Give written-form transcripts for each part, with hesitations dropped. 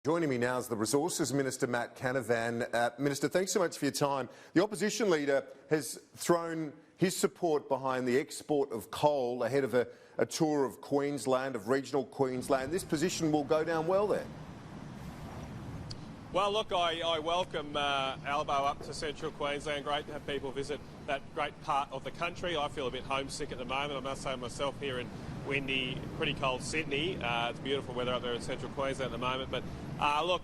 Joining me now is the Resources Minister, Matt Canavan. Minister, thanks so much for your time. The opposition leader has thrown his support behind the export of coal ahead of a tour of Queensland, of regional Queensland. This position will go down well there. Well, look, I welcome Albo up to central Queensland. Great to have people visit that great part of the country. I feel a bit homesick at the moment. I must say myself here in windy, pretty cold Sydney. It's beautiful weather up there in central Queensland at the moment. But look,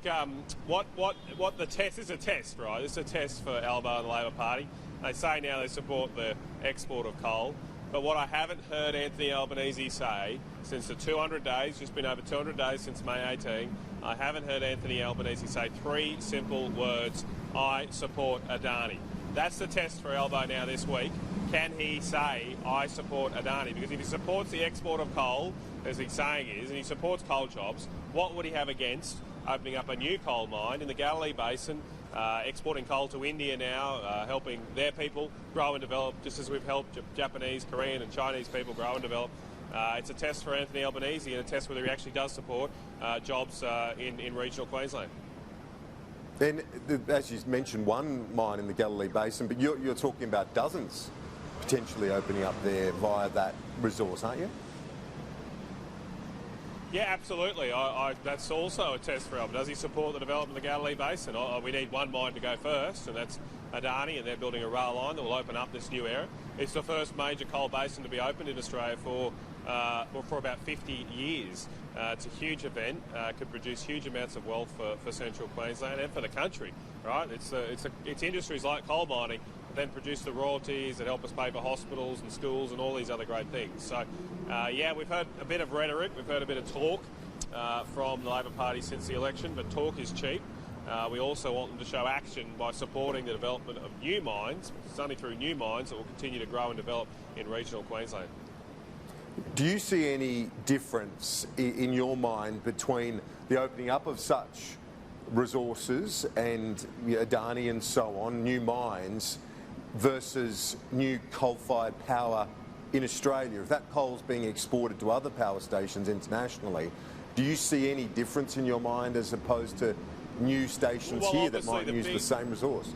what the test is a test, right? It's a test for Albo and the Labor Party. They say now they support the export of coal. But what I haven't heard Anthony Albanese say since the 200 days, just been over 200 days since May 18, I haven't heard Anthony Albanese say three simple words: I support Adani. That's the test for Albo now this week. Can he say, I support Adani? Because if he supports the export of coal, as he's saying is, and he supports coal jobs, what would he have against opening up a new coal mine in the Galilee Basin, exporting coal to India now, helping their people grow and develop, just as we've helped Japanese, Korean and Chinese people grow and develop? It's a test for Anthony Albanese and a test whether he actually does support jobs in regional Queensland. And as you mentioned, one mine in the Galilee Basin, but you're talking about dozens potentially opening up there via that resource, aren't you? Yeah, absolutely. That's also a test for Alba. Does he support the development of the Galilee Basin? We need one mine to go first, and that's Adani, and they're building a rail line that will open up this new era. It's the first major coal basin to be opened in Australia for about 50 years. It's a huge event. Could produce huge amounts of wealth for central Queensland and for the country. Right? It's industries like coal mining that then produce the royalties that help us pay for hospitals and schools and all these other great things. So, yeah, we've heard a bit of rhetoric, we've heard a bit of talk from the Labor Party since the election, but talk is cheap. We also want them to show action by supporting the development of new mines. It's only through new mines that will continue to grow and develop in regional Queensland. Do you see any difference in your mind between the opening up of such resources and Adani and so on, new mines, versus new coal-fired power in Australia? If that coal's being exported to other power stations internationally, do you see any difference in your mind as opposed to new stations here that might use the same resource?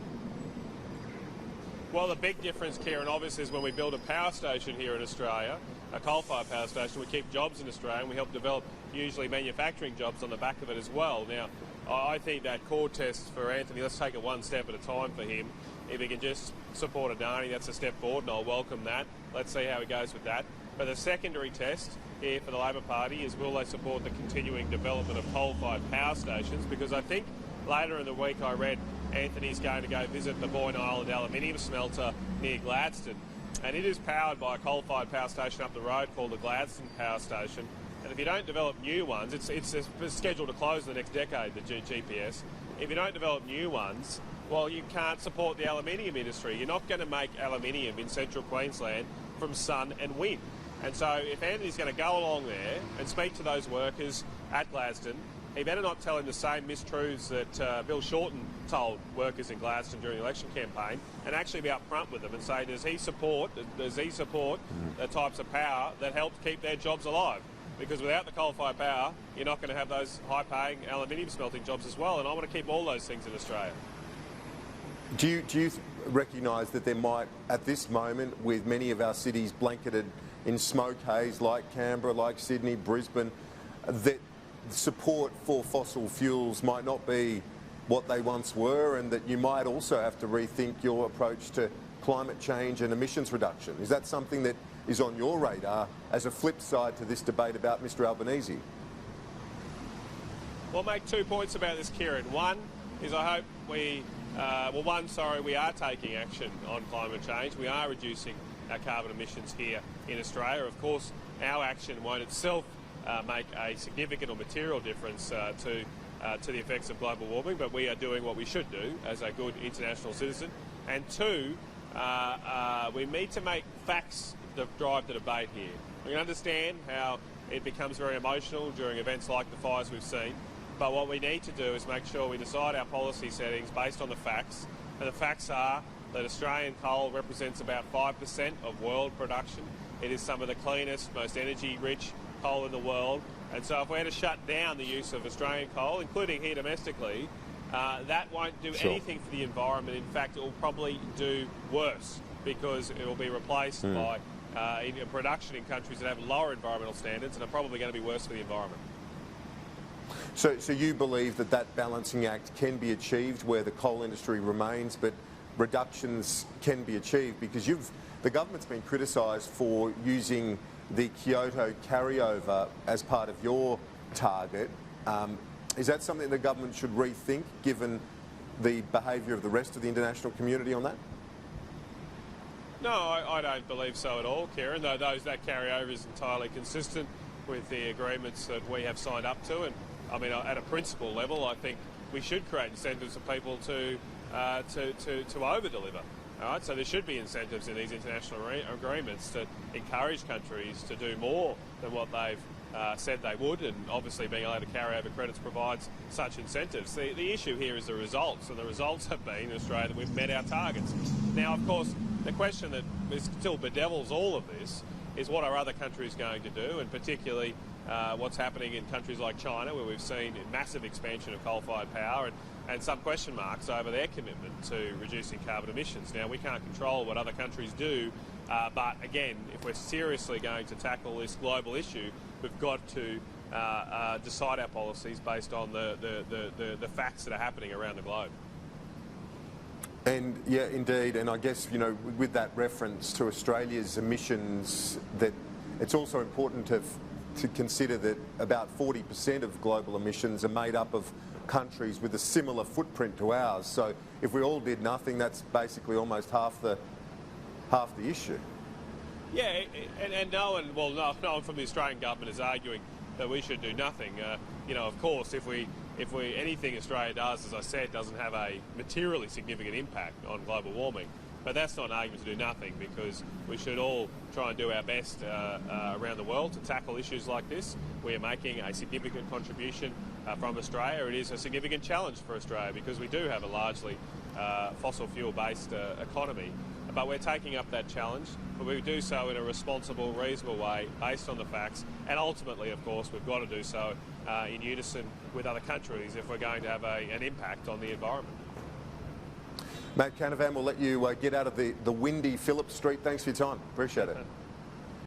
Well, the big difference, Kieran, obviously, is when we build a power station here in Australia, a coal-fired power station, we keep jobs in Australia and we help develop usually manufacturing jobs on the back of it as well. Now, I think that core test for Anthony, let's take it one step at a time for him. If he can just support Adani, that's a step forward, and I'll welcome that. Let's see how he goes with that. But the secondary test here for the Labor Party is, will they support the continuing development of coal-fired power stations? Because I think later in the week I read Anthony's going to go visit the Boyne Island aluminium smelter near Gladstone. And it is powered by a coal-fired power station up the road called the Gladstone Power Station. And if you don't develop new ones, it's scheduled to close in the next decade, the GPS. If you don't develop new ones, well, you can't support the aluminium industry. You're not going to make aluminium in central Queensland from sun and wind. And so if Anthony's going to go along there and speak to those workers at Gladstone, he better not tell him the same mistruths that Bill Shorten told workers in Gladstone during the election campaign, and actually be upfront with them and say, does he support the types of power that help keep their jobs alive? Because without the coal-fired power, you're not going to have those high-paying aluminium smelting jobs as well, and I want to keep all those things in Australia. Do you recognise that there might, at this moment, with many of our cities blanketed in smoke haze, like Canberra, like Sydney, Brisbane, that support for fossil fuels might not be what they once were, and that you might also have to rethink your approach to climate change and emissions reduction? Is that something that is on your radar as a flip side to this debate about Mr Albanese? Well, I'll make 2 points about this, Kieran. One is I hope we are taking action on climate change. We are reducing our carbon emissions here in Australia. Of course, our action won't itself make a significant or material difference to the effects of global warming, but we are doing what we should do as a good international citizen. And two, we need to make facts drive the debate here. We can understand how it becomes very emotional during events like the fires we've seen, but what we need to do is make sure we decide our policy settings based on the facts, and the facts are that Australian coal represents about 5% of world production. It is some of the cleanest, most energy-rich coal in the world. And so if we're to shut down the use of Australian coal, including here domestically, that won't do anything for the environment. In fact, it will probably do worse because it will be replaced by production in countries that have lower environmental standards and are probably going to be worse for the environment. So you believe that that balancing act can be achieved where the coal industry remains, but reductions can be achieved? Because the government's been criticised for using the Kyoto carryover as part of your target. Is that something the government should rethink, given the behaviour of the rest of the international community on that? No, I don't believe so at all, Kieran, though that carryover is entirely consistent with the agreements that we have signed up to. And I mean, at a principle level, I think we should create incentives for people to over-deliver. All right, so there should be incentives in these international agreements to encourage countries to do more than what they've said they would, and obviously being allowed to carry over credits provides such incentives. The issue here is the results, and the results have been in Australia that we've met our targets. Now, of course, the question that still bedevils all of this is what are other countries going to do, and particularly what's happening in countries like China, where we've seen a massive expansion of coal-fired power and some question marks over their commitment to reducing carbon emissions. Now, we can't control what other countries do, but again, if we're seriously going to tackle this global issue, we've got to decide our policies based on the facts that are happening around the globe. And yeah, indeed, and I guess, you know, with that reference to Australia's emissions, that it's also important to consider that about 40% of global emissions are made up of countries with a similar footprint to ours. So if we all did nothing, that's basically almost half the issue. Yeah, and no one from the Australian government is arguing that we should do nothing. You know, of course, if anything Australia does, as I said, doesn't have a materially significant impact on global warming. But that's not an argument to do nothing, because we should all try and do our best around the world to tackle issues like this. We are making a significant contribution from Australia. It is a significant challenge for Australia because we do have a largely fossil fuel-based economy. But we're taking up that challenge, but we do so in a responsible, reasonable way, based on the facts. And ultimately, of course, we've got to do so in unison with other countries if we're going to have an impact on the environment. Matt Canavan, we'll let you get out of the windy Phillip Street. Thanks for your time. Appreciate it.